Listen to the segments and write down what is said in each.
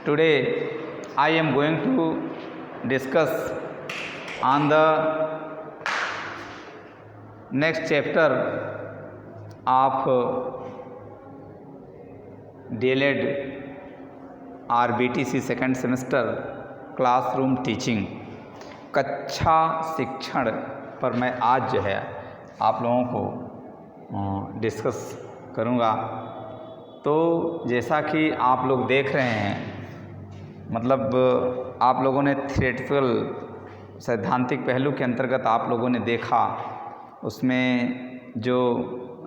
Today I am going to discuss on the next chapter of DLED or BTC second semester classroom teaching, कक्षा शिक्षण पर मैं आज जो है आप लोगों को डिस्कस करूँगा। तो जैसा कि आप लोग देख रहे हैं, मतलब आप लोगों ने थियोरेटिकल सैद्धांतिक पहलू के अंतर्गत आप लोगों ने देखा, उसमें जो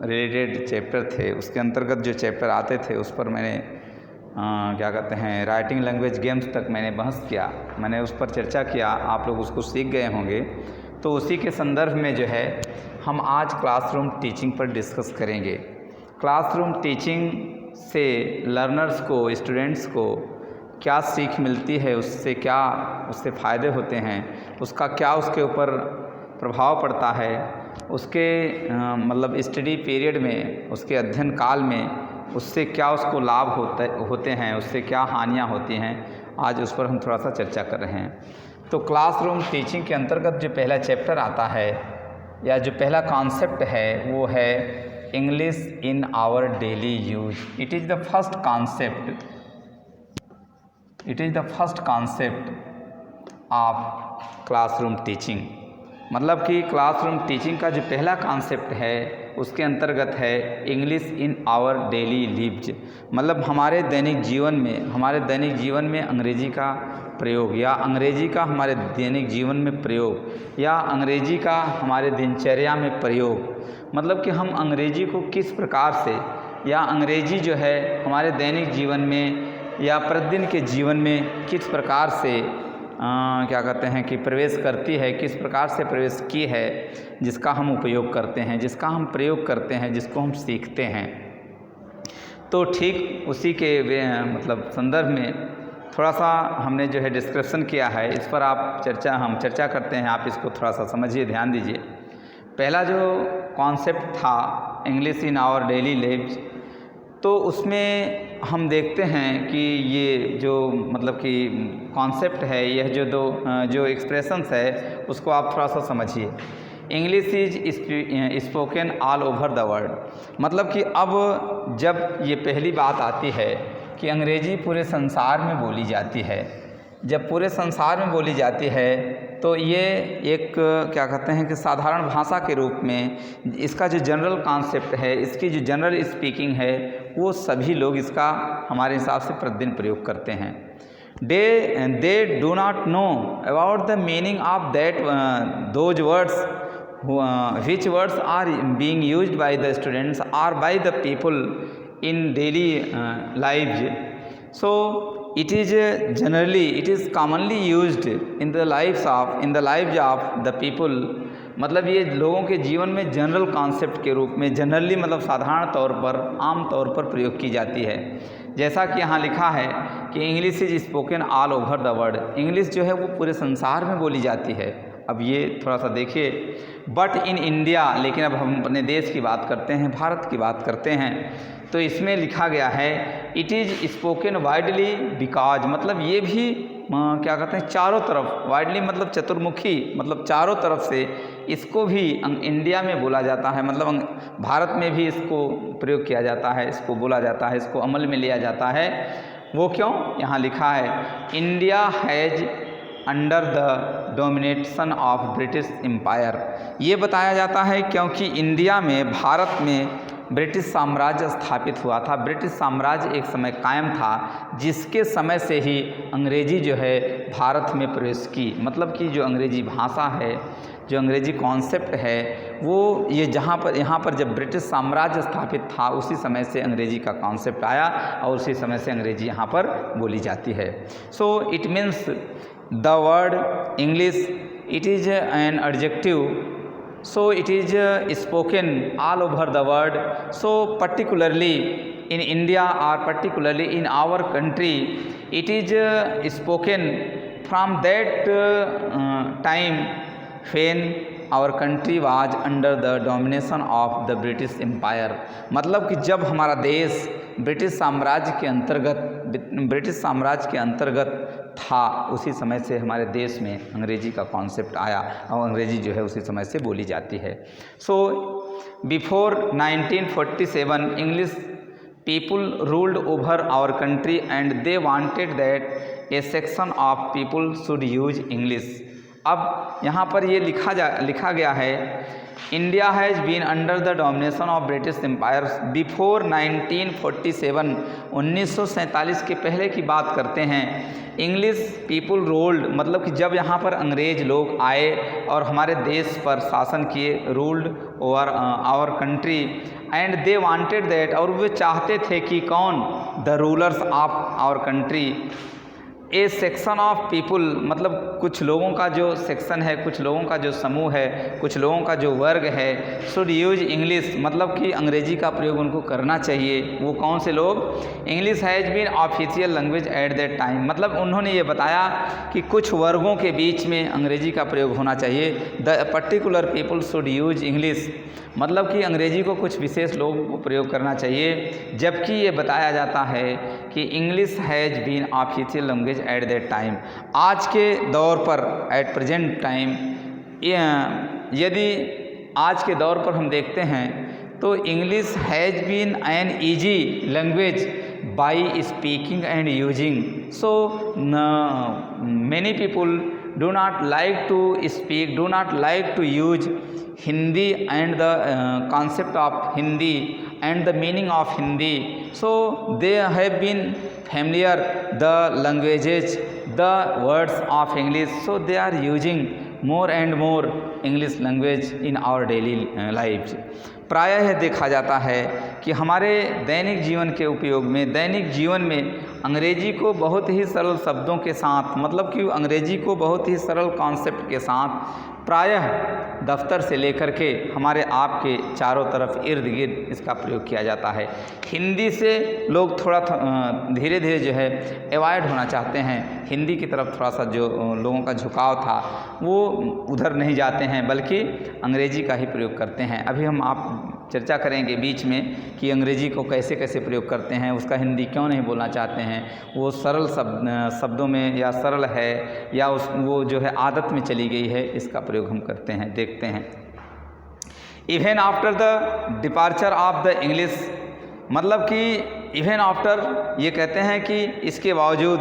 रिलेटेड चैप्टर थे उसके अंतर्गत जो चैप्टर आते थे उस पर मैंने क्या कहते हैं राइटिंग लैंग्वेज गेम्स तक मैंने बहस किया, मैंने उस पर चर्चा किया, आप लोग उसको सीख गए होंगे। तो उसी के संदर्भ में जो है हम आज क्लासरूम टीचिंग पर डिस्कस करेंगे। क्लासरूम टीचिंग से लर्नर्स को, स्टूडेंट्स को क्या सीख मिलती है, उससे क्या उससे फ़ायदे होते हैं, उसका क्या उसके ऊपर प्रभाव पड़ता है, उसके मतलब स्टडी पीरियड में, उसके अध्ययन काल में उससे क्या उसको लाभ होते हैं, उससे क्या हानियाँ होती हैं, आज उस पर हम थोड़ा सा चर्चा कर रहे हैं। तो क्लासरूम टीचिंग के अंतर्गत जो पहला चैप्टर आता है या जो पहला कॉन्सेप्ट है वो है English in our daily use. It is the first concept of classroom teaching. मतलब कि क्लासरूम टीचिंग का जो पहला कॉन्सेप्ट है उसके अंतर्गत है English in our daily lives. मतलब हमारे दैनिक जीवन में अंग्रेजी का प्रयोग या अंग्रेजी का हमारे दैनिक जीवन में प्रयोग या अंग्रेजी का हमारे दिनचर्या में प्रयोग। मतलब कि हम अंग्रेजी को किस प्रकार से या अंग्रेजी जो है हमारे दैनिक जीवन में या प्रतिदिन के जीवन में किस प्रकार से क्या कहते हैं कि प्रवेश करती है, किस प्रकार से प्रवेश की है, जिसका हम उपयोग करते हैं, जिसका हम प्रयोग करते हैं, जिसको हम सीखते हैं। तो ठीक उसी के मतलब संदर्भ में थोड़ा सा हमने जो है डिस्क्रिप्शन किया है, इस पर हम चर्चा करते हैं। आप इसको थोड़ा सा समझिए, ध्यान दीजिए। पहला जो कॉन्सेप्ट था English in our daily lives, तो उसमें हम देखते हैं कि ये जो मतलब कि कॉन्सेप्ट है, यह जो एक्सप्रेशंस है उसको आप थोड़ा सा समझिए। English is spoken all over the world. मतलब कि अब जब ये पहली बात आती है कि अंग्रेजी पूरे संसार में बोली जाती है, जब पूरे संसार में बोली जाती है तो ये एक क्या कहते हैं कि साधारण भाषा के रूप में इसका जो जनरल कॉन्सेप्ट है, इसकी जो जनरल स्पीकिंग है, वो सभी लोग इसका हमारे हिसाब से प्रतिदिन प्रयोग करते हैं। They do not know about the meaning of that those words which words are being used by the students or by the people in daily lives. So it is commonly used in the lives of the people। मतलब ये लोगों के जीवन में general concept के रूप में generally मतलब साधारण तौर पर, आम तौर पर प्रयोग की जाती है। जैसा कि यहाँ लिखा है कि English is spoken all over the world. English जो है वो पूरे संसार में बोली जाती है। अब ये थोड़ा सा देखिए, बट इन इंडिया, लेकिन अब हम अपने देश की बात करते हैं, भारत की बात करते हैं, तो इसमें लिखा गया है it is spoken widely because. मतलब ये भी क्या कहते हैं चारों तरफ, वाइडली मतलब चतुर्मुखी, मतलब चारों तरफ से इसको भी इंडिया में बोला जाता है। मतलब भारत में भी इसको प्रयोग किया जाता है, इसको बोला जाता है, इसको अमल में लिया जाता है। वो क्यों? यहाँ लिखा है India has under the domination of British empire. ये बताया जाता है क्योंकि इंडिया में, भारत में ब्रिटिश साम्राज्य स्थापित हुआ था। ब्रिटिश साम्राज्य एक समय कायम था, जिसके समय से ही अंग्रेजी जो है भारत में प्रवेश की। मतलब कि जो अंग्रेजी भाषा है, जो अंग्रेजी कॉन्सेप्ट है, वो ये यहाँ पर जब ब्रिटिश साम्राज्य स्थापित था उसी समय से अंग्रेजी का कॉन्सेप्ट आया और उसी समय से अंग्रेजी यहाँ पर बोली जाती है। So it means the word English, it is an adjective, so it is spoken all over the world. So particularly in India or particularly in our country, it is spoken from that time when our country was under the domination of the British Empire। मतलब कि जब हमारा देश British साम्राज्य के अंतर्गत British साम्राज्य के अंतर्गत था, उसी समय से हमारे देश में अंग्रेजी का कॉन्सेप्ट आया और अंग्रेजी जो है उसी समय से बोली जाती है। So before 1947 English people ruled over our country and they wanted that a section of people should use English. अब यहाँ पर ये लिखा गया है, India has been under the domination of British empire before 1947, 1947 के पहले की बात करते हैं। इंग्लिश पीपल रूल्ड, मतलब कि जब यहाँ पर अंग्रेज लोग आए और हमारे देश पर शासन किए, ruled over our country and they wanted that, और वे चाहते थे कि कौन, the rulers of our country, a section of people, मतलब कुछ लोगों का जो सेक्शन है, कुछ लोगों का जो समूह है, कुछ लोगों का जो वर्ग है, शुड यूज इंग्लिश, मतलब कि अंग्रेजी का प्रयोग उनको करना चाहिए। वो कौन से लोग, English has been official language at that time, मतलब उन्होंने ये बताया कि कुछ वर्गों के बीच में अंग्रेजी का प्रयोग होना चाहिए। The particular people should use English, मतलब कि अंग्रेजी को कुछ विशेष लोगों को प्रयोग करना चाहिए, जबकि ये बताया जाता है कि English has been official language at that time. आज के दौर पर, एट प्रेजेंट टाइम, यदि आज के दौर पर हम देखते हैं तो English has been an easy language by speaking and using. So many people do not like to speak, do not like to use Hindi and the concept of Hindi and the meaning of Hindi. So they have been familiar the languages, the words of English. So they are using more and more English language in our daily lives. प्रायः यह देखा जाता है कि हमारे दैनिक जीवन के उपयोग में, दैनिक जीवन में अंग्रेजी को बहुत ही सरल शब्दों के साथ, मतलब कि अंग्रेजी को बहुत ही सरल कॉन्सेप्ट के साथ प्रायः दफ्तर से लेकर के हमारे आप के चारों तरफ इर्द गिर्द इसका प्रयोग किया जाता है। हिंदी से लोग थोड़ा धीरे धीरे जो है अवॉइड होना चाहते हैं, हिंदी की तरफ थोड़ा सा जो लोगों का झुकाव था वो उधर नहीं जाते हैं, बल्कि अंग्रेजी का ही प्रयोग करते हैं। अभी हम आप चर्चा करेंगे बीच में कि अंग्रेजी को कैसे कैसे प्रयोग करते हैं, उसका हिंदी क्यों नहीं बोलना चाहते हैं, वो सरल शब्दों में या सरल है या वो जो है आदत में चली गई है, इसका प्रयोग हम करते हैं, देखते हैं। Even after the departure of the English, मतलब कि इवन आफ्टर, ये कहते हैं कि इसके बावजूद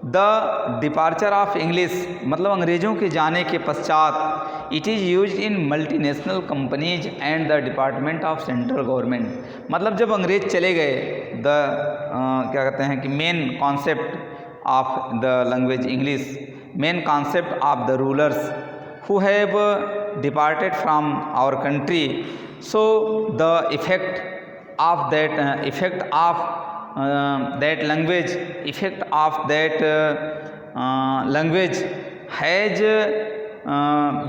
द डिपार्चर ऑफ इंग्लिश, मतलब अंग्रेज़ों के जाने के पश्चात, it is use in multinational companies and the department of central government, मतलब जब अंग्रेज चले गए, क्या कहते हैं कि main concept of the language English, main concept of the rulers who have departed from our country, so the effect of that language, effect of that language has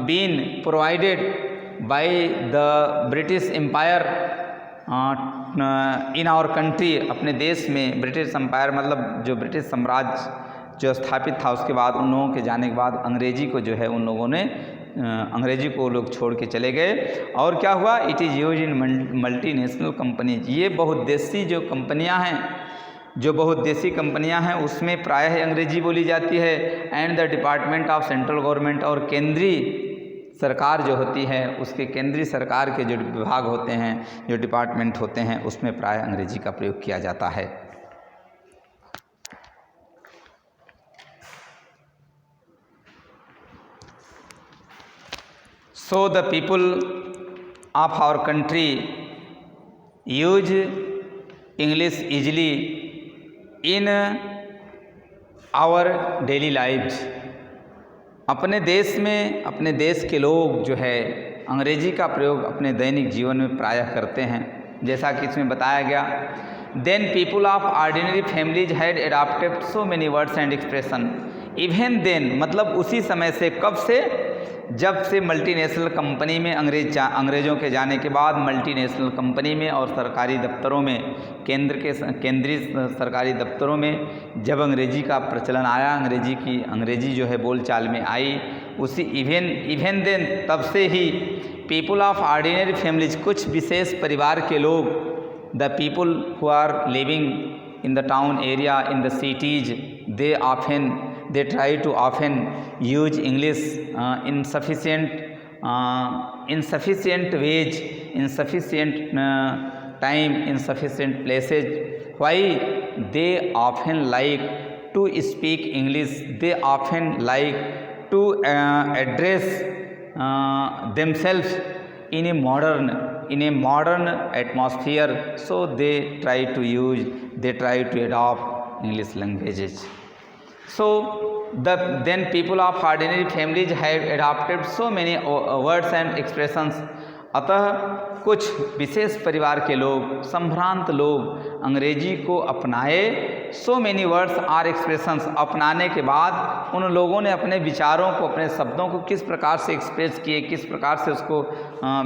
been provided by the British Empire in our country, अपने देश में British empire, मतलब जो British साम्राज्य जो स्थापित था, उसके बाद उन लोगों के जाने के बाद अंग्रेजी को जो है उन लोगों ने अंग्रेजी को लोग छोड़ के चले गए। और क्या हुआ, it is use in multinational companies, ये बहुउद्देशीय जो कंपनियां हैं, जो बहुउद्देशीय कंपनियां हैं उसमें प्रायः अंग्रेजी बोली जाती है। And the department of central government, और केंद्रीय सरकार जो होती है, उसके केंद्रीय सरकार के जो विभाग होते हैं, जो डिपार्टमेंट होते हैं, उसमें प्रायः अंग्रेजी का प्रयोग किया जाता है। So the people of our country use English easily in our daily lives. अपने देश में, अपने देश के लोग जो है अंग्रेजी का प्रयोग अपने दैनिक जीवन में प्रायः करते हैं, जैसा कि इसमें बताया गया। Then people of ordinary families had adopted so many words and expression. Even then, मतलब उसी समय से, कब से, जब से मल्टीनेशनल कंपनी में अंग्रेज़ों के जाने के बाद मल्टीनेशनल कंपनी में और सरकारी दफ्तरों में, केंद्रीय सरकारी दफ्तरों में जब अंग्रेजी का प्रचलन आया, अंग्रेजी जो है बोलचाल में आई, उसी इवन देन, तब से ही पीपल ऑफ ऑर्डिनरी फैमिलीज, कुछ विशेष परिवार के लोग, the people who are living in the town area, in the cities, they try to often use English in sufficient ways, in sufficient time, in sufficient places. Why they often like to speak English? They often like to address themselves in a modern atmosphere, so they try to adopt English languages. So then people of ordinary families have adopted so many words and expressions. अतः कुछ विशेष परिवार के लोग, संभ्रांत लोग अंग्रेजी को अपनाए। So many words are expressions, अपनाने के बाद उन लोगों ने अपने विचारों को, अपने शब्दों को किस प्रकार से एक्सप्रेस किए, किस प्रकार से उसको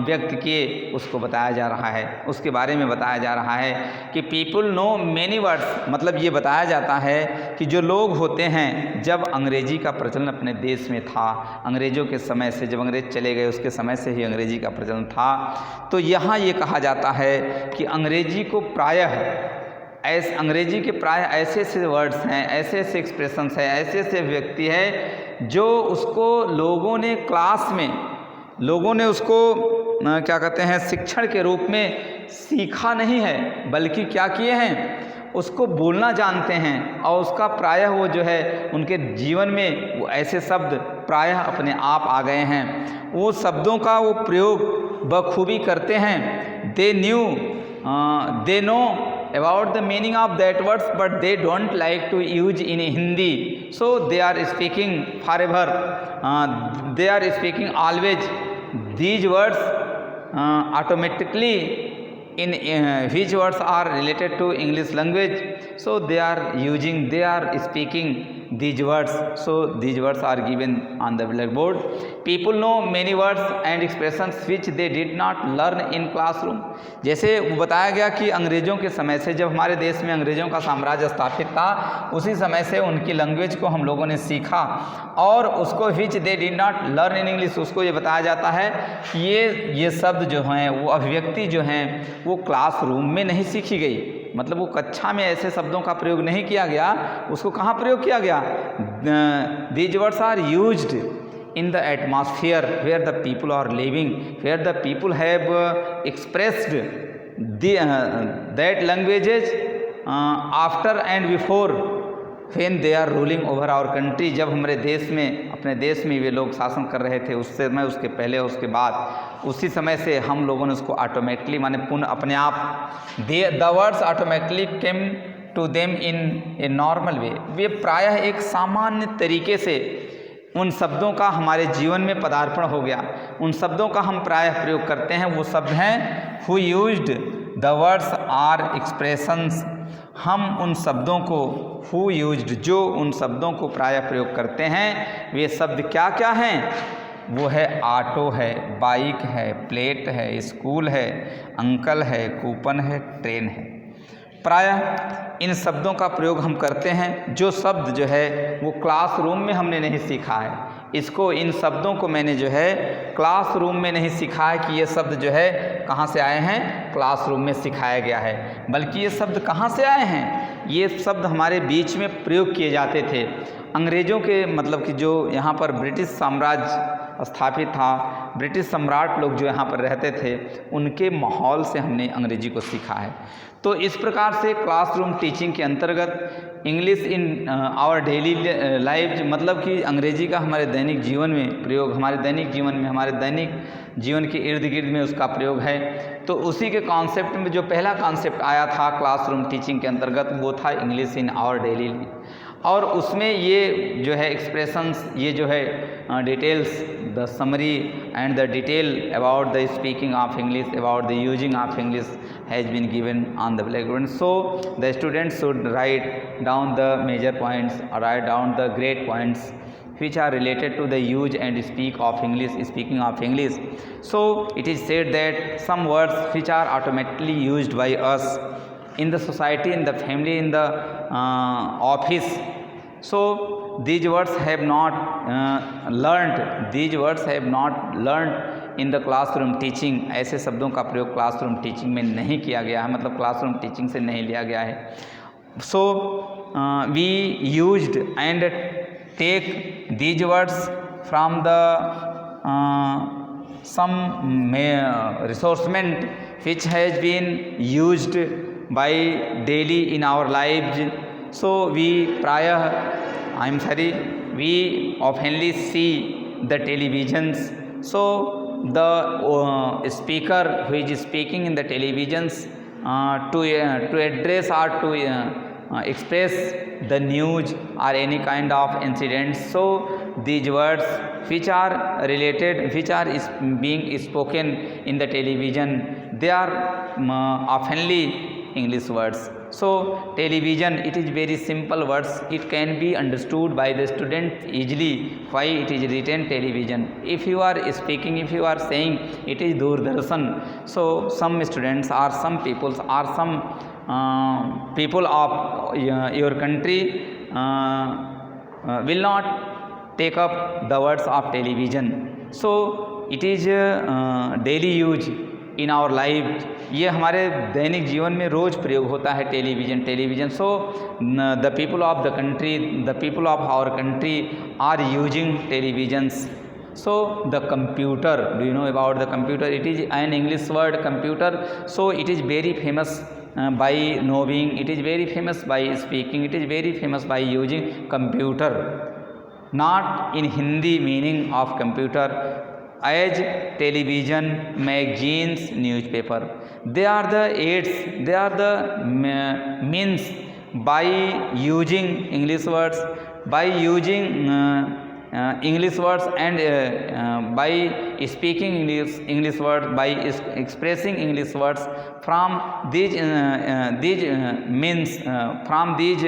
व्यक्त किए, उसको बताया जा रहा है, उसके बारे में बताया जा रहा है कि पीपल नो मैनी वर्ड्स। मतलब ये बताया जाता है कि जो लोग होते हैं, जब अंग्रेजी का प्रचलन अपने देश में था, अंग्रेज़ों के समय से, जब अंग्रेज चले गए उसके समय से ही अंग्रेजी का प्रचलन था, तो यहाँ ये कहा जाता है कि अंग्रेजी को प्रायः अंग्रेजी के प्रायः ऐसे ऐसे वर्ड्स हैं, ऐसे ऐसे एक्सप्रेशंस हैं, ऐसे ऐसे व्यक्ति है जो उसको लोगों ने क्लास में, लोगों ने उसको क्या कहते हैं, शिक्षण के रूप में सीखा नहीं है, बल्कि क्या किए हैं, उसको बोलना जानते हैं। और उसका प्रायः वो जो है उनके जीवन में वो ऐसे शब्द प्रायः अपने आप आ गए हैं, वो शब्दों का वो प्रयोग बखूबी करते हैं। They know about the meaning of that words, but they don't like to use in Hindi, so they are speaking forever, they are speaking always these words automatically in which words are related to English language, so they are speaking these words, so these words are given on the blackboard. People know many words and expressions which they did not learn in classroom. जैसे बताया गया कि अंग्रेज़ों के समय से, जब हमारे देश में अंग्रेज़ों का साम्राज्य स्थापित था, उसी समय से उनकी लैंग्वेज को हम लोगों ने सीखा, और उसको which they did not learn in English, उसको ये बताया जाता है कि ये शब्द जो हैं, वो अभिव्यक्ति जो हैं, वो क्लासरूम में नहीं सीखी गई। मतलब वो कक्षा में ऐसे शब्दों का प्रयोग नहीं किया गया, उसको कहाँ प्रयोग किया गया? These words are used in the atmosphere where the people are living, where the people have expressed that languages after and before when they are ruling over our country. जब हमारे देश में, अपने देश में वे लोग शासन कर रहे थे, उस समय, उसके पहले, उसके बाद, उसी समय से हम लोगों ने उसको ऑटोमेटिकली, माने पुनः अपने आप, the words automatically came to them in a normal way. वे प्रायः एक सामान्य तरीके से उन शब्दों का हमारे जीवन में पदार्पण हो गया, उन शब्दों का हम प्रायः प्रयोग करते हैं। वो शब्द हैं who used the words are expressions. हम उन शब्दों को, हु यूज्ड, जो उन शब्दों को प्रायः प्रयोग करते हैं, वे शब्द क्या क्या हैं? वो है ऑटो है, बाइक है, प्लेट है, स्कूल है, अंकल है, कूपन है, ट्रेन है। प्रायः इन शब्दों का प्रयोग हम करते हैं, जो शब्द जो है वो क्लासरूम में हमने नहीं सीखा है। इसको, इन शब्दों को मैंने जो है क्लासरूम में नहीं सीखा है कि ये शब्द जो है कहाँ से आए हैं, क्लासरूम में सिखाया गया है, बल्कि ये शब्द कहाँ से आए हैं? ये शब्द हमारे बीच में प्रयोग किए जाते थे। अंग्रेज़ों के, मतलब कि जो यहाँ पर ब्रिटिश साम्राज्य स्थापित था, ब्रिटिश सम्राट लोग जो यहाँ पर रहते थे, उनके माहौल से हमने अंग्रेजी को सीखा है। तो इस प्रकार से क्लासरूम टीचिंग के अंतर्गत English in our daily life, मतलब कि अंग्रेजी का हमारे दैनिक जीवन में प्रयोग, हमारे दैनिक जीवन में, हमारे दैनिक जीवन के इर्द गिर्द में उसका प्रयोग है। तो उसी के कॉन्सेप्ट में जो पहला कॉन्सेप्ट आया था क्लासरूम टीचिंग के अंतर्गत, वो था इंग्लिश इन आवर डेली, और उसमें ये जो है एक्सप्रेशंस, ये जो है details, the summary and the detail about the speaking of English, about the using of English has been given on the blackboard. So the students should write down the major points, or write down the great points which are related to the use and speaking of English. So it is said that some words which are automatically used by us in the society, in the family, in the office, so these words have not learned in the classroom teaching. ऐसे शब्दों का प्रयोग classroom teaching में नहीं किया गया है, मतलब क्लासरूम टीचिंग से नहीं लिया गया है. So we used and take these words from the some resourcement which has been used by daily in our lives. So we we oftenly see the televisions. So the speaker who is speaking in the televisions to address or to express the news or any kind of incidents. So these words which are related, which are being spoken in the television, they are oftenly English words. So television, it is very simple words, it can be understood by the student easily why it is written television. If you are speaking, if you are saying it is Doordarshan, so some students or some peoples or some people of your country will not take up the words of television. So it is daily use in our life. ये हमारे दैनिक जीवन में रोज़ प्रयोग होता है television. So the people of the country, the people of our country are using televisions. So the computer, do you know about the computer? It is an English word, computer. So it is very famous by knowing, it is very famous by speaking, it is very famous by using computer. Not in Hindi meaning of computer as television, magazines, newspaper. They are the aids, they are the means by using English words, by using English words and by speaking English words, by expressing English words from these means, from these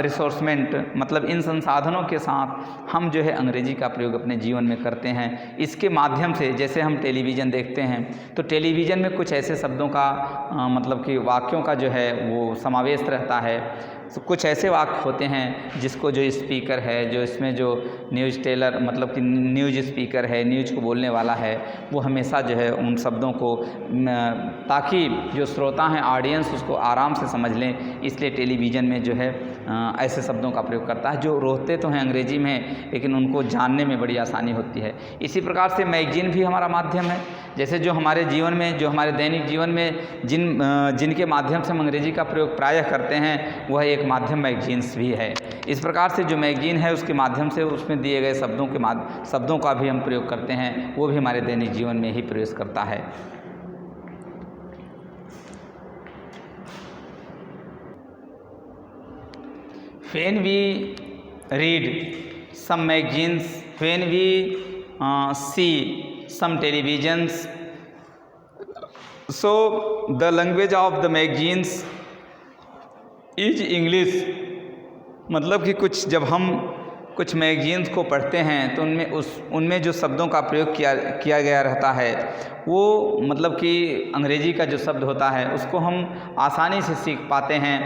रिसोर्समेंट, मतलब इन संसाधनों के साथ हम जो है अंग्रेजी का प्रयोग अपने जीवन में करते हैं. इसके माध्यम से जैसे हम टेलीविज़न देखते हैं तो टेलीविज़न में कुछ ऐसे शब्दों का मतलब कि वाक्यों का जो है वो समावेश रहता है. तो कुछ ऐसे वाक्य होते हैं जिसको जो स्पीकर है, जो इसमें जो न्यूज़ टेलर मतलब कि न्यूज़ स्पीकर है, न्यूज़ को बोलने वाला है, वो हमेशा जो है उन शब्दों को ताकि जो श्रोता हैं, ऑडियंस, उसको आराम से समझ लें, इसलिए टेलीविज़न में जो है ऐसे शब्दों का प्रयोग करता है जो रोते तो हैं अंग्रेजी में लेकिन उनको जानने में बड़ी आसानी होती है. इसी प्रकार से मैगजीन भी हमारा माध्यम है. जैसे जो हमारे जीवन में, जो हमारे दैनिक जीवन में जिनके माध्यम से हम अंग्रेजी का प्रयोग प्रायः करते हैं वह एक माध्यम मैगजीन्स भी है. इस प्रकार से जो मैगजीन है उसके माध्यम से उसमें दिए गए शब्दों का भी हम प्रयोग करते हैं, वो भी हमारे दैनिक जीवन में ही प्रवेश करता है. When we read some magazines, when we see some televisions, so the language of the magazines is English. मतलब कि जब हम कुछ मैगजीन्स को पढ़ते हैं तो उनमें जो शब्दों का प्रयोग किया गया रहता है वो मतलब कि अंग्रेजी का जो शब्द होता है उसको हम आसानी से सीख पाते हैं.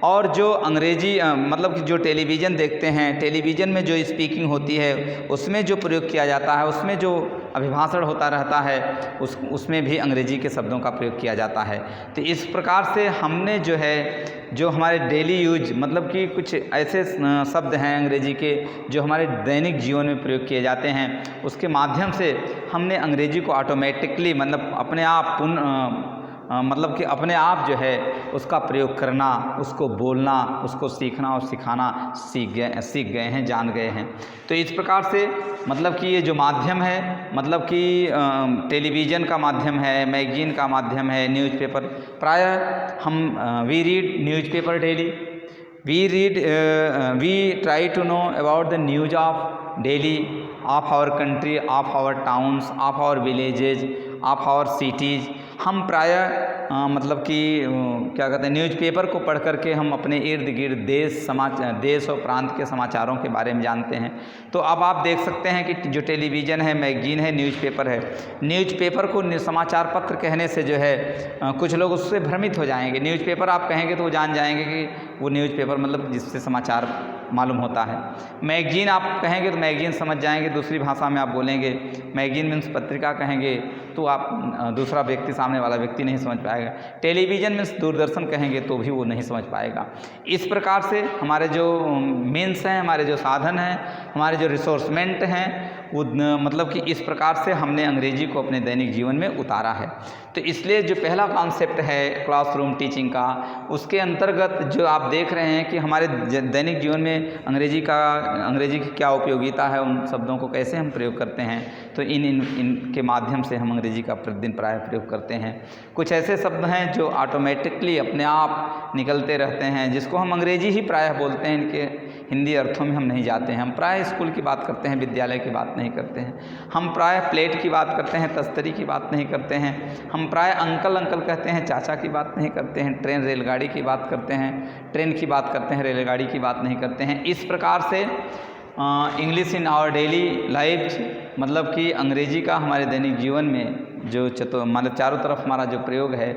और जो अंग्रेजी मतलब कि जो टेलीविज़न देखते हैं, टेलीविज़न में जो स्पीकिंग होती है उसमें जो प्रयोग किया जाता है, उसमें जो अभिभाषण होता रहता है उसमें भी अंग्रेजी के शब्दों का प्रयोग किया जाता है. तो इस प्रकार से हमने जो है जो हमारे डेली यूज मतलब कि कुछ ऐसे शब्द हैं अंग्रेजी के जो हमारे दैनिक जीवन में प्रयोग किए जाते हैं, उसके माध्यम से हमने अंग्रेजी को ऑटोमेटिकली मतलब अपने आप मतलब कि अपने आप जो है उसका प्रयोग करना, उसको बोलना, उसको सीखना और सिखाना सीख गए हैं, जान गए हैं. तो इस प्रकार से मतलब कि ये जो माध्यम है, मतलब कि टेलीविज़न का माध्यम है, मैगजीन का माध्यम है, न्यूज़पेपर, प्रायः हम we read newspaper daily, we try to know about the news of daily of our country, of our towns, of our villages, of our cities. हम प्रायः मतलब कि क्या कहते हैं न्यूज़पेपर को पढ़ करके हम अपने इर्द गिर्द देश और प्रांत के समाचारों के बारे में जानते हैं. तो अब आप देख सकते हैं कि जो टेलीविज़न है, मैगजीन है, न्यूज़पेपर है, न्यूज़पेपर को समाचार पत्र कहने से जो है कुछ लोग उससे भ्रमित हो जाएंगे. न्यूज़पेपर आप कहेंगे तो वो जान जाएंगे कि वो न्यूज़पेपर मतलब जिससे समाचार मालूम होता है। मैगजीन आप कहेंगे तो मैगजीन समझ जाएंगे, दूसरी भाषा में आप बोलेंगे मैगजीन मीन्स पत्रिका कहेंगे तो आप दूसरा व्यक्ति, सामने वाला व्यक्ति नहीं समझ पाएगा। टेलीविज़न मीन्स दूरदर्शन कहेंगे तो भी वो नहीं समझ पाएगा। इस प्रकार से हमारे जो मीन्स हैं, हमारे जो साधन हैं, हमारे जो रिसोर्समेंट हैं, वो मतलब कि इस प्रकार से हमने अंग्रेजी को अपने दैनिक जीवन में उतारा है। तो इसलिए जो पहला कॉन्सेप्ट है क्लासरूम टीचिंग का, उसके अंतर्गत जो आप देख रहे हैं कि हमारे दैनिक जीवन में अंग्रेजी की क्या उपयोगिता है, उन शब्दों को कैसे हम प्रयोग करते हैं, तो इनके माध्यम से हम अंग्रेजी का प्रतिदिन प्राय प्रयोग करते हैं। कुछ ऐसे शब्द हैं जो ऑटोमेटिकली अपने आप निकलते रहते हैं, जिसको हम अंग्रेजी ही प्रायः बोलते हैं, इनके हिंदी अर्थों में हम नहीं जाते हैं। हम प्राय स्कूल की बात करते हैं, विद्यालय की बात नहीं करते हैं। हम प्राय प्लेट की बात करते हैं, तस्तरी की बात नहीं करते हैं। हम प्राय अंकल अंकल कहते हैं, चाचा की बात नहीं करते हैं। ट्रेन रेलगाड़ी की बात करते हैं, ट्रेन की बात करते हैं, रेलगाड़ी की बात नहीं करते हैं। इस प्रकार से English in our daily life, मतलब कि अंग्रेजी का हमारे दैनिक जीवन में जो मतलब चारों तरफ हमारा जो प्रयोग है,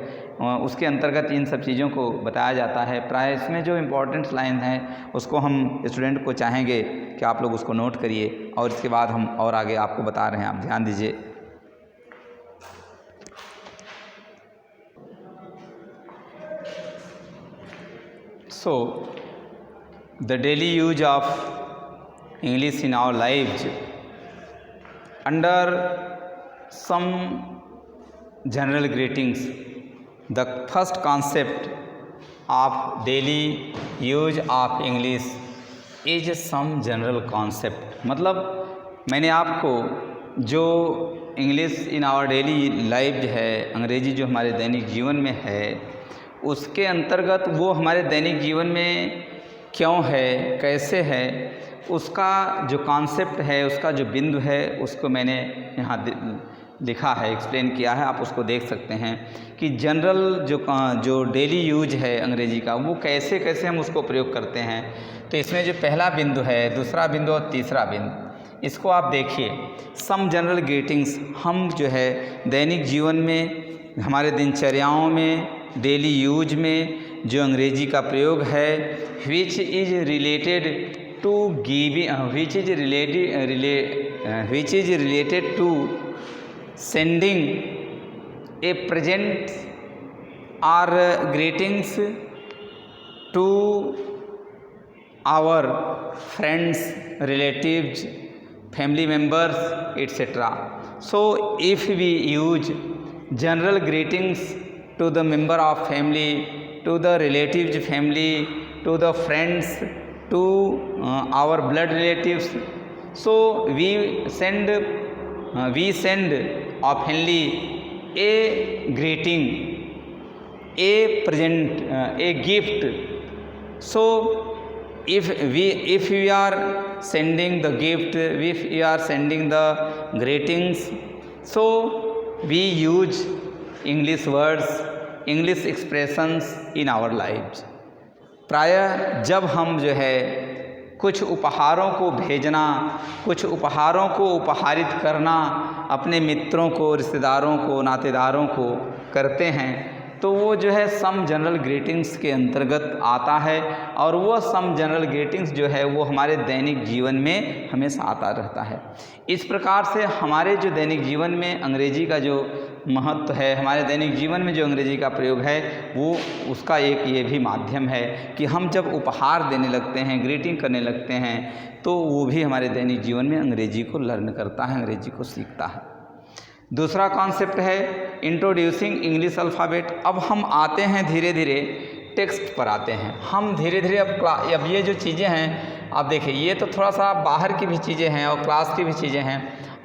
उसके अंतर्गत इन सब चीज़ों को बताया जाता है। प्राय इसमें जो इम्पोर्टेंट लाइन है उसको हम स्टूडेंट को चाहेंगे कि आप लोग उसको नोट करिए, और इसके बाद हम और आगे आपको बता रहे हैं, आप ध्यान दीजिए। So, the daily use of English in our lives under some general greetings. The first concept of daily use of English is some general concept. मतलब मैंने आपको जो English in our daily life है, अंग्रेजी जो हमारे दैनिक जीवन में है, उसके अंतर्गत वो हमारे दैनिक जीवन में क्यों है, कैसे है, उसका जो कॉन्सेप्ट है, उसका जो बिंदु है, उसको मैंने यहाँ लिखा है, एक्सप्लेन किया है। आप उसको देख सकते हैं कि जनरल जो डेली यूज है अंग्रेजी का, वो कैसे कैसे हम उसको प्रयोग करते हैं। तो इसमें जो पहला बिंदु है, दूसरा बिंदु और तीसरा बिंदु, इसको आप देखिए। सम जनरल ग्रीटिंग्स, हम जो है दैनिक जीवन में, हमारे दिनचर्याओं में, डेली यूज में जो अंग्रेजी का प्रयोग है, which is related to giving, which is related to sending a present are greetings to our friends, relatives, family members, etc. So if we use general greetings to the member of family, to the relatives family, to the friends, to our blood relatives, so we send oftenly a greeting, a present, a gift. So if we are sending the gift, if we are sending the greetings, so we use English words, English expressions in our lives. प्रायः जब हम जो है कुछ उपहारों को भेजना, कुछ उपहारों को उपहारित करना अपने मित्रों को, रिश्तेदारों को, नातेदारों को करते हैं, तो वो जो है सम जनरल ग्रीटिंग्स के अंतर्गत आता है। और वो सम जनरल ग्रीटिंग्स जो है वो हमारे दैनिक जीवन में हमेशा आता रहता है। इस प्रकार से हमारे जो दैनिक जीवन में अंग्रेजी का जो महत्व है, हमारे दैनिक जीवन में जो अंग्रेजी का प्रयोग है, वो उसका एक ये भी माध्यम है कि हम जब उपहार देने लगते हैं, ग्रीटिंग करने लगते हैं, तो वो भी हमारे दैनिक जीवन में अंग्रेजी को लर्न करता है, अंग्रेजी को सीखता है। दूसरा कॉन्सेप्ट है इंट्रोड्यूसिंग इंग्लिश अल्फ़ाबेट। अब हम आते हैं धीरे धीरे टेक्स्ट पर आते हैं। हम धीरे धीरे अब ये जो चीज़ें हैं, आप देखिए, ये तो थोड़ा सा बाहर की भी चीज़ें हैं और क्लास की भी चीज़ें हैं।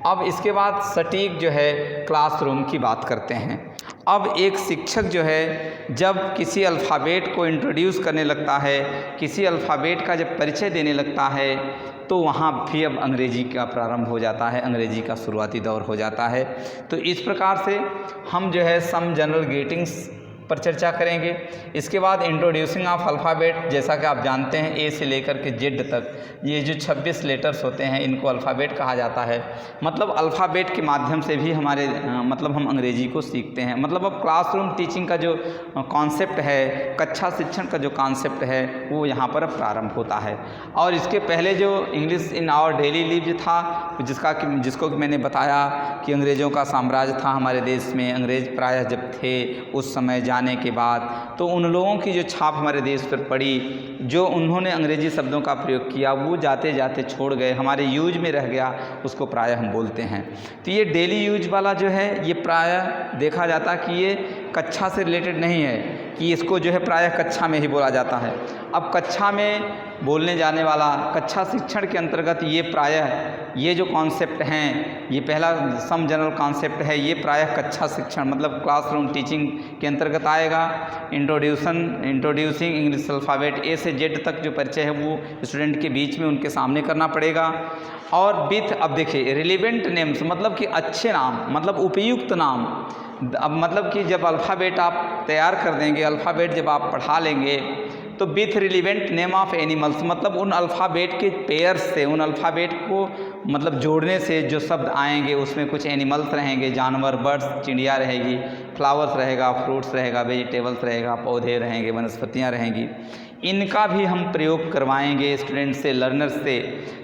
अब इसके बाद सटीक जो है क्लासरूम की बात करते हैं। अब एक शिक्षक जो है जब किसी अल्फ़ाबेट को इंट्रोड्यूस करने लगता है, किसी अल्फ़ाबेट का जब परिचय देने लगता है, तो वहाँ भी अब अंग्रेजी का प्रारंभ हो जाता है, अंग्रेजी का शुरुआती दौर हो जाता है। तो इस प्रकार से हम जो है सम जनरल ग्रीटिंग्स पर चर्चा करेंगे। इसके बाद इंट्रोड्यूसिंग ऑफ अल्फ़ाबेट, जैसा कि आप जानते हैं ए से लेकर के जेड तक ये जो 26 लेटर्स होते हैं इनको अल्फ़ाबेट कहा जाता है। मतलब अल्फ़ाबेट के माध्यम से भी हमारे मतलब हम अंग्रेजी को सीखते हैं। मतलब अब क्लासरूम टीचिंग का जो कॉन्सेप्ट है, कक्षा शिक्षण का जो कॉन्सेप्ट है वो यहाँ पर अब प्रारंभ होता है। और इसके पहले जो English in our daily lives था, जिसको मैंने बताया कि अंग्रेज़ों का साम्राज्य था हमारे देश में, अंग्रेज़ प्रायः जब थे उस समय जाने के बाद तो उन लोगों की जो छाप हमारे देश पर पड़ी, जो उन्होंने अंग्रेज़ी शब्दों का प्रयोग किया वो जाते जाते छोड़ गए, हमारे यूज में रह गया, उसको प्रायः हम बोलते हैं। तो ये डेली यूज वाला जो है ये प्रायः देखा जाता कि ये कक्षा से रिलेटेड नहीं है, कि इसको जो है प्रायः कक्षा में ही बोला जाता है। अब कक्षा में बोलने जाने वाला कक्षा शिक्षण के अंतर्गत ये प्रायः ये जो कॉन्सेप्ट हैं, ये पहला सम जनरल कॉन्सेप्ट है, ये प्रायः कक्षा शिक्षण मतलब क्लासरूम टीचिंग के अंतर्गत आएगा। इंट्रोड्यूसिंग इंग्लिश अल्फ़ाबेट ए से जेड तक जो परिचय है वो स्टूडेंट के बीच में उनके सामने करना पड़ेगा। और विथ, अब देखिए रिलेवेंट नेम्स मतलब कि अच्छे नाम, मतलब उपयुक्त नाम। अब मतलब कि जब अल्फ़ाबेट आप तैयार कर देंगे, अल्फ़ाबेट जब आप पढ़ा लेंगे तो with relevant name of animals, मतलब उन अल्फ़ाबेट के पेयर्स से, उन अल्फ़ाबेट को मतलब जोड़ने से जो शब्द आएंगे उसमें कुछ एनिमल्स रहेंगे, जानवर, बर्ड्स, चिड़िया रहेगी, फ्लावर्स रहेगा, फ्रूट्स रहेगा, वेजिटेबल्स रहेगा, पौधे रहेंगे, वनस्पतियाँ रहेंगी, इनका भी हम प्रयोग करवाएंगे स्टूडेंट से, लर्नर्स से।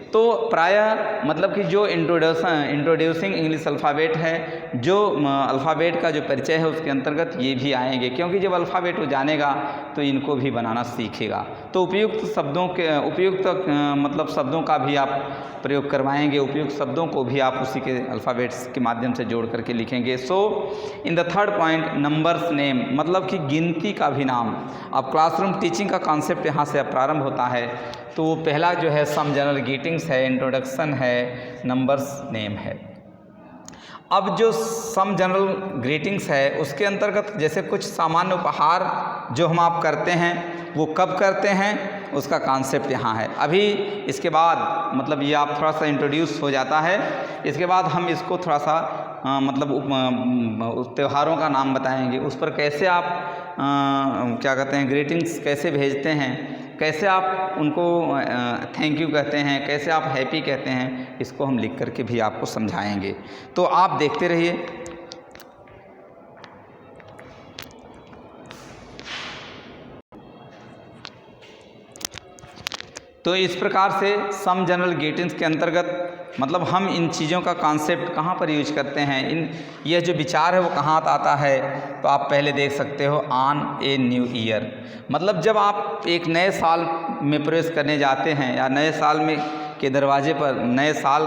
तो प्रायः मतलब कि जो इंट्रोड्यूसिंग इंग्लिश अल्फ़ाबेट है, जो अल्फ़ाबेट का जो परिचय है उसके अंतर्गत ये भी आएंगे, क्योंकि जब अल्फ़ाबेट वो जानेगा तो इनको भी बनाना सीखेगा। तो उपयुक्त शब्दों के मतलब शब्दों का भी आप प्रयोग करवाएंगे, उपयुक्त शब्दों को भी आप उसी के अल्फ़ाबेट्स के माध्यम से जोड़ करके लिखेंगे। So in the third point numbers name, मतलब कि गिनती का भी नाम। अब क्लासरूम टीचिंग का कॉन्सेप्ट यहाँ से प्रारंभ होता है। तो वो पहला जो है सम जनरल ग्रीटिंग्स है, इंट्रोडक्शन है, नंबर्स नेम है। अब जो सम जनरल ग्रीटिंग्स है उसके अंतर्गत जैसे कुछ सामान्य उपहार जो हम आप करते हैं वो कब करते हैं उसका कॉन्सेप्ट यहाँ है। अभी इसके बाद मतलब ये आप थोड़ा सा इंट्रोड्यूस हो जाता है, इसके बाद हम इसको थोड़ा सा मतलब त्योहारों का नाम बताएंगे, उस पर कैसे आप क्या कहते हैं ग्रीटिंग्स कैसे भेजते हैं, कैसे आप उनको थैंक यू कहते हैं, कैसे आप हैप्पी कहते हैं, इसको हम लिख करके भी आपको समझाएंगे। तो आप देखते रहिए। तो इस प्रकार से सम जनरल ग्रीटिंग्स के अंतर्गत मतलब हम इन चीज़ों का कॉन्सेप्ट कहाँ पर यूज करते हैं, यह जो विचार है वो कहाँ आता है। तो आप पहले देख सकते हो ऑन ए न्यू ईयर, मतलब जब आप एक नए साल में प्रवेश करने जाते हैं या नए साल में के दरवाजे पर नए साल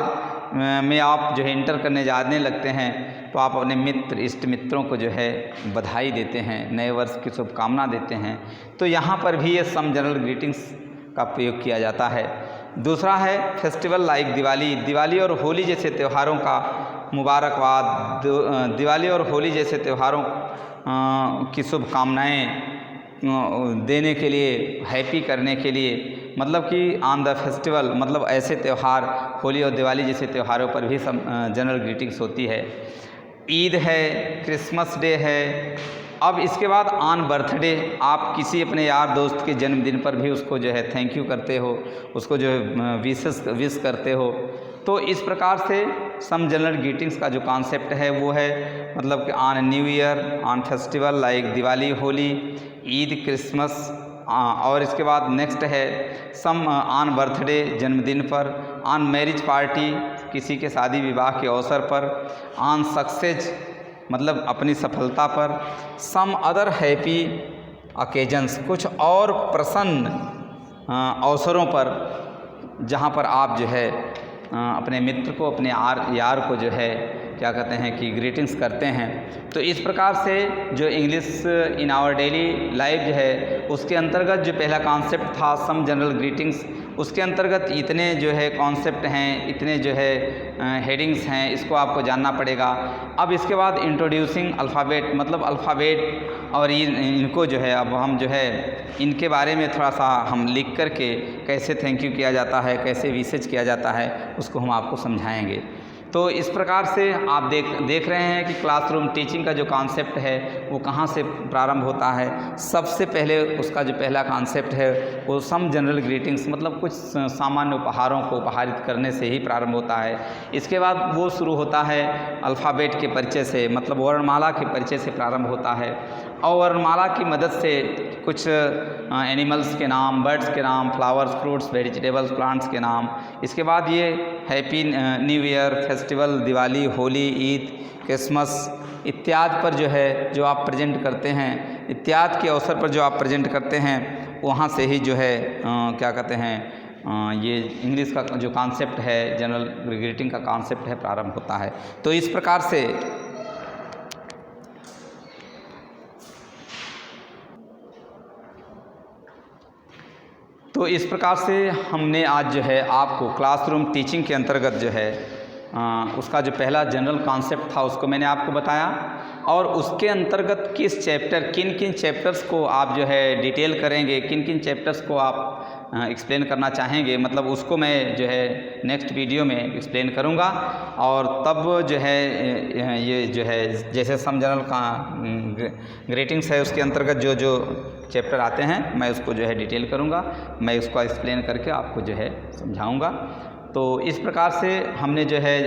में आप जो है इंटर करने जाने लगते हैं तो आप अपने मित्र इष्ट मित्रों को जो है बधाई देते हैं, नए वर्ष की शुभकामना देते हैं। तो यहाँ पर भी ये सम जनरल ग्रीटिंग्स का प्रयोग किया जाता है। दूसरा है फेस्टिवल लाइक दिवाली और होली जैसे त्योहारों का मुबारकबाद, दिवाली और होली जैसे त्योहारों की शुभकामनाएँ देने के लिए, हैप्पी करने के लिए, मतलब कि ऑन द फेस्टिवल मतलब ऐसे त्यौहार होली और दिवाली जैसे त्योहारों पर भी सब जनरल ग्रीटिंग्स होती है। ईद है, क्रिसमस डे है। अब इसके बाद ऑन बर्थडे, आप किसी अपने यार दोस्त के जन्मदिन पर भी उसको जो है थैंक यू करते हो, उसको जो है विश करते हो। तो इस प्रकार से सम जनरल ग्रीटिंग्स का जो कॉन्सेप्ट है वो है मतलब कि on new year, on festival like Diwali, Holi, Eid, Christmas, और इसके बाद नेक्स्ट है सम ऑन बर्थडे जन्मदिन पर, ऑन मैरिज पार्टी किसी के शादी विवाह के अवसर पर, ऑन सक्सेस मतलब अपनी सफलता पर, सम अदर हैप्पी ओकेजन्स कुछ और प्रसन्न अवसरों पर जहाँ पर आप जो है अपने मित्र को, अपने यार को जो है क्या कहते हैं कि ग्रीटिंग्स करते हैं। तो इस प्रकार से जो English in our daily life जो है उसके अंतर्गत जो पहला कॉन्सेप्ट था सम जनरल ग्रीटिंग्स, उसके अंतर्गत इतने जो है कॉन्सेप्ट हैं, इतने जो है हेडिंग्स हैं, इसको आपको जानना पड़ेगा। अब इसके बाद इंट्रोड्यूसिंग अल्फ़ाबेट मतलब अल्फ़ाबेट और इनको जो है अब हम जो है इनके बारे में थोड़ा सा हम लिख करके कैसे थैंक यू किया जाता है, कैसे विशेष किया जाता है, उसको हम आपको समझाएंगे। तो इस प्रकार से आप देख रहे हैं कि क्लासरूम टीचिंग का जो कॉन्सेप्ट है वो कहाँ से प्रारंभ होता है। सबसे पहले उसका जो पहला कॉन्सेप्ट है वो सम जनरल ग्रीटिंग्स, मतलब कुछ सामान्य उपहारों को उपहारित करने से ही प्रारंभ होता है। इसके बाद वो शुरू होता है अल्फ़ाबेट के परिचय से, मतलब वर्णमाला के परिचय से प्रारंभ होता है, और वर्णमाला की मदद से कुछ एनिमल्स के नाम, बर्ड्स के नाम, फ्लावर्स, फ्रूट्स, वेजिटेबल्स, प्लांट्स के नाम। इसके बाद ये happy new year, festival, Diwali, Holi, Eid, Christmas इत्यादि पर जो है जो आप प्रेजेंट करते हैं, इत्यादि के अवसर पर जो आप प्रेजेंट करते हैं, वहाँ से ही जो है क्या कहते हैं ये इंग्लिश का जो कॉन्सेप्ट है, जनरल ग्रीटिंग का कॉन्सेप्ट है, प्रारंभ होता है। तो इस प्रकार से हमने आज जो है आपको क्लासरूम टीचिंग के अंतर्गत जो है उसका जो पहला जनरल कॉन्सेप्ट था उसको मैंने आपको बताया, और उसके अंतर्गत किन किन चैप्टर्स को आप जो है डिटेल करेंगे, किन किन चैप्टर्स को आप एक्सप्लेन करना चाहेंगे, मतलब उसको मैं जो है नेक्स्ट वीडियो में एक्सप्लेन करूँगा। और तब जो है ये जो है जैसे सम जनरल का ग्रीटिंग्स है उसके अंतर्गत जो जो चैप्टर आते हैं मैं उसको जो है डिटेल करूँगा, मैं उसको एक्सप्लेन करके आपको जो है समझाऊँगा। तो इस प्रकार से हमने जो है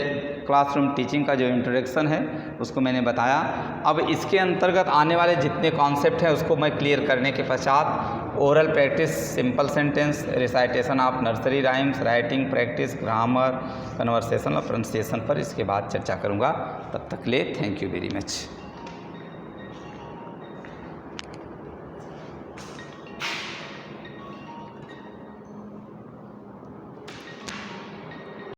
क्लासरूम टीचिंग का जो इंट्रोडक्शन है उसको मैंने बताया। अब इसके अंतर्गत आने वाले जितने कॉन्सेप्ट हैं उसको मैं क्लियर करने के पश्चात oral practice, simple sentence, recitation of nursery rhymes, writing practice, grammar, conversation और प्रोनाउंसिएशन पर इसके बाद चर्चा करूँगा। तब तक ले थैंक यू वेरी मच।